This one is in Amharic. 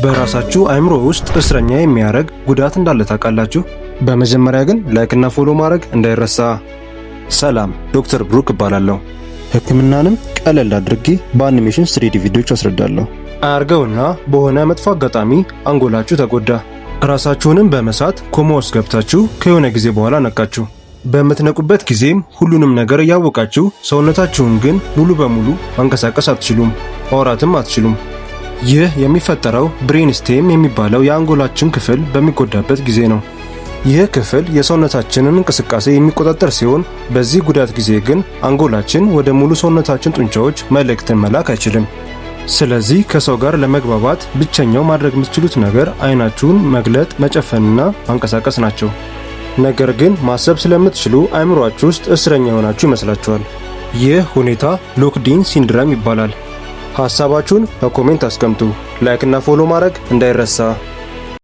በራሳችሁ አእምሮ ውስጥ እስረኛ የሚያደርግ ጉዳት እንዳለ ታውቃላችሁ? በመጀመሪያ ግን ላይክና ፎሎ ማድረግ እንዳይረሳ። ሰላም፣ ዶክተር ብሩክ እባላለሁ። ሕክምናንም ቀለል አድርጌ በአኒሜሽን 3D ቪዲዮዎች አስረዳለሁ። አያርገውና በሆነ መጥፎ አጋጣሚ አንጎላችሁ ተጎዳ። ራሳችሁንም በመሳት ኮማ ውስጥ ገብታችሁ ከሆነ ጊዜ በኋላ ነቃችሁ። በምትነቁበት ጊዜም ሁሉንም ነገር እያወቃችሁ ሰውነታችሁን ግን ሙሉ በሙሉ ማንቀሳቀስ አትችሉም፣ ማውራትም አትችሉም። ይህ የሚፈጠረው ብሬን ስቴም የሚባለው የአንጎላችን ክፍል በሚጎዳበት ጊዜ ነው። ይህ ክፍል የሰውነታችንን እንቅስቃሴ የሚቆጣጠር ሲሆን በዚህ ጉዳት ጊዜ ግን አንጎላችን ወደ ሙሉ ሰውነታችን ጡንቻዎች መልእክትን መላክ አይችልም። ስለዚህ ከሰው ጋር ለመግባባት ብቸኛው ማድረግ የምትችሉት ነገር አይናችሁን መግለጥ፣ መጨፈንና ማንቀሳቀስ ናቸው። ነገር ግን ማሰብ ስለምትችሉ አእምሯችሁ ውስጥ እስረኛ የሆናችሁ ይመስላችኋል። ይህ ሁኔታ ሎክድ-ኢን ሲንድረም ይባላል። ሐሳባችሁን በኮሜንት አስቀምጡ። ላይክ እና ፎሎ ማድረግ እንዳይረሳ።